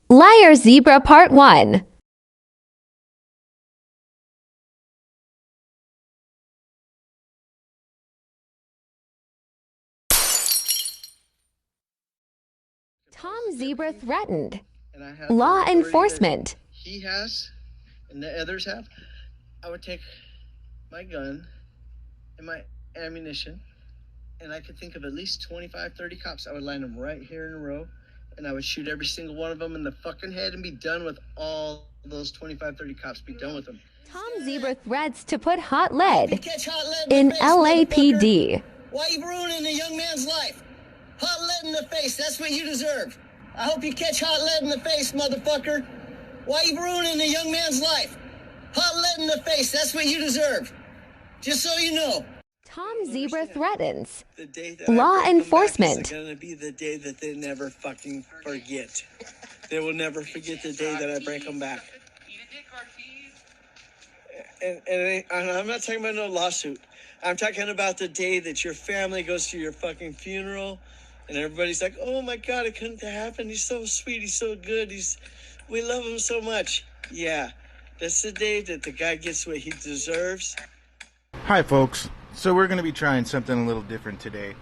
Liar Zebra Part 1. Tom Zebra threatened. Law enforcement. He has, and the others have. I would take my gun and my ammunition, and I could think of at least 25, 30 cops. I would line them right here in a row, and I would shoot every single one of them in the fucking head and be done with all those 25, 30 cops. Be done with them. Tom Zebra threats to put hot lead in LAPD. Why are you ruining a young man's life? Hot lead in the face, that's what you deserve. I hope you catch hot lead in the face, motherfucker. Why are you ruining a young man's life? Hot lead in the face, that's what you deserve. Just so you know. Tom Zebra threatens. The day that Law enforcement. Is going to be the day that they never fucking forget. They will never forget the day that I break them back. And I'm not talking about no lawsuit. I'm talking about the day that your family goes to your fucking funeral and everybody's like, oh my God, it couldn't happen. He's so sweet. He's so good. We love him so much. Yeah, that's the day that the guy gets what he deserves. Hi folks, so we're going to be trying something a little different today.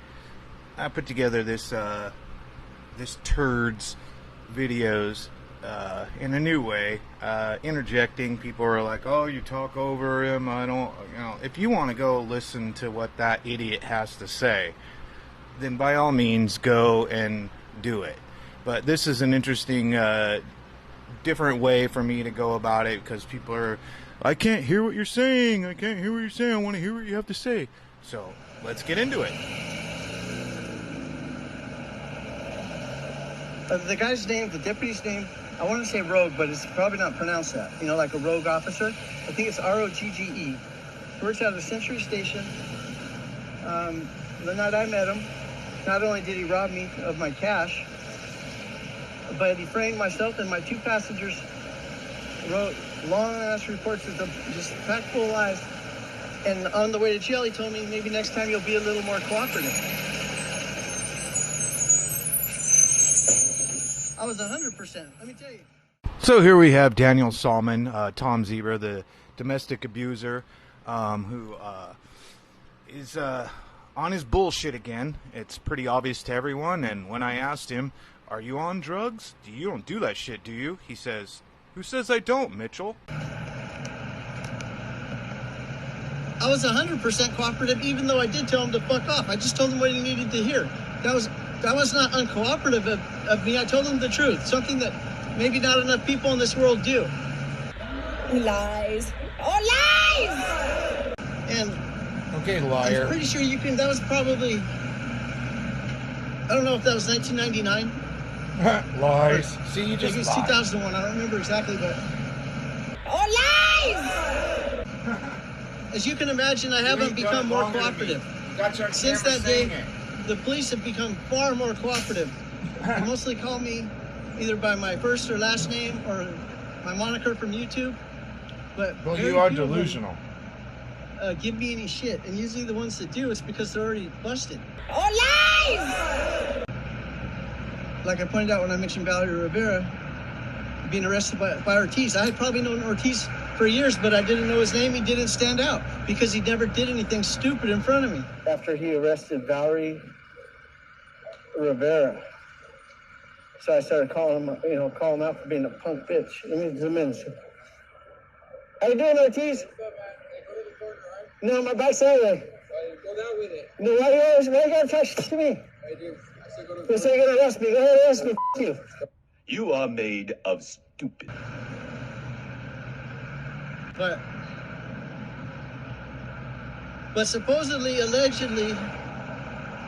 I put together this turds videos in a new way, interjecting. People are like, oh, you talk over him. I don't, if you want to go listen to what that idiot has to say, then by all means go and do it. But this is an interesting different way for me to go about it, because people are, I can't hear what you're saying. I can't hear what you're saying. I want to hear what you have to say. So let's get into it. The guy's name, the deputy's name, I want to say Rogue, but it's probably not pronounced that. You know, like a rogue officer. I think it's R-O-G-G-E. He works out of Century Station. The night I met him, not only did he rob me of my cash, but he framed myself and my two passengers, wrote long-ass reports with them, just packed full of lies. And on the way to jail, he told me, maybe next time you'll be a little more cooperative. I was 100%, let me tell you. So here we have Daniel Salmon, Tom Zebra, the domestic abuser, who is on his bullshit again. It's pretty obvious to everyone. And when I asked him, are you on drugs? You don't do that shit, do you? He says, who says I don't, Mitchell? I was 100% cooperative, even though I did tell him to fuck off. I just told him what he needed to hear. That was not uncooperative of me. I told him the truth, something that maybe not enough people in this world do. Lies. Oh, lies! And okay, liar. I'm pretty sure you can, that was probably, I don't know if that was 1999. Lies. See, you just maybe it's lied. 2001, I don't remember exactly, but. Oh, lies! As you can imagine, I haven't become more cooperative. Since that day, the police have become far more cooperative. They mostly call me either by my first or last name or my moniker from YouTube. But well, you are delusional. Give me any shit. And usually the ones that do, it's because they're already busted. Oh, lies! Like I pointed out when I mentioned Valerie Rivera being arrested by Ortiz. I had probably known Ortiz for years, but I didn't know his name. He didn't stand out because he never did anything stupid in front of me. After he arrested Valerie Rivera, so I started calling him, calling him out for being a punk bitch. Let me zoom in. How you doing, Ortiz? No, my bike's anyway. Go down with it. No, why you gotta touch to me? I do. I said go to You say you're gonna arrest me. Go ahead and arrest me. F you. You are made of stupid. But supposedly, allegedly,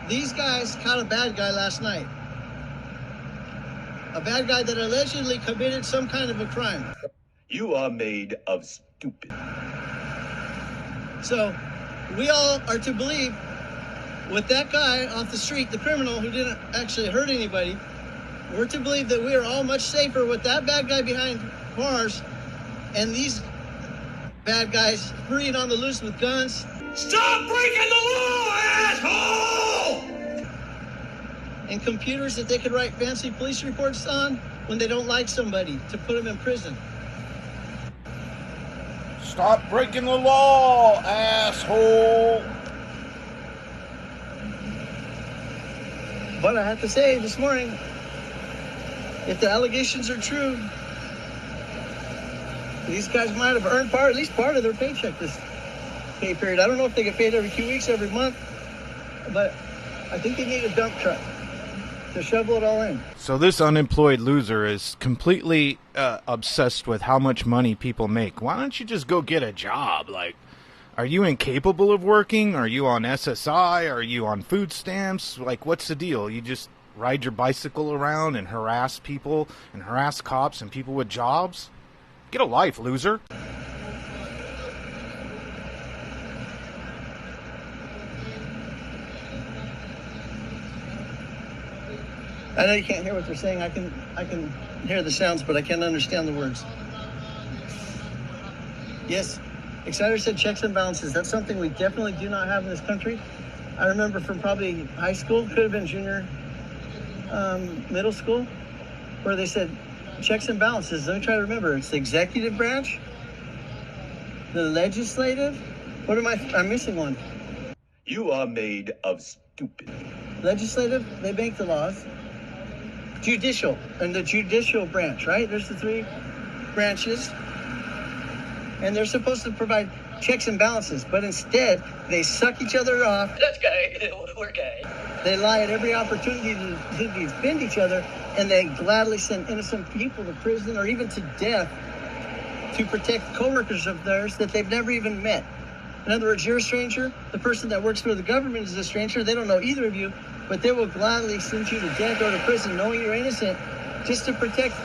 these guys caught a bad guy last night. A bad guy that allegedly committed some kind of a crime. You are made of stupid. So, we all are to believe with that guy off the street, the criminal who didn't actually hurt anybody, we're to believe that we are all much safer with that bad guy behind bars and these bad guys free and on the loose with guns. Stop breaking the law, asshole! And computers that they could write fancy police reports on. when they don't like somebody to put them in prison. Stop breaking the law, asshole. But I have to say this morning, if the allegations are true, these guys might have earned at least part of their paycheck this pay period. I don't know if they get paid every 2 weeks, every month, but I think they need a dump truck to shovel it all in. So this unemployed loser is completely obsessed with how much money people make. Why don't you just go get a job? Like, are you incapable of working? Are you on SSI? Are you on food stamps? Like, what's the deal? You just ride your bicycle around and harass people and harass cops and people with jobs? Get a life, loser. I know you can't hear what they're saying. I can hear the sounds, but I can't understand the words. Yes, Exciter said checks and balances. That's something we definitely do not have in this country. I remember from probably high school, could have been junior, middle school, where they said checks and balances. Let me try to remember. It's the executive branch, the legislative. What am I'm missing one. You are made of stupid. Legislative, they make the laws. Judicial, and the judicial branch, right? There's the three branches. And they're supposed to provide checks and balances, but instead, they suck each other off. That's gay. We're gay. They lie at every opportunity to defend each other, and they gladly send innocent people to prison or even to death to protect coworkers of theirs that they've never even met. In other words, you're a stranger. The person that works for the government is a stranger. They don't know either of you, but they will gladly send you to death or to prison knowing you're innocent just to protect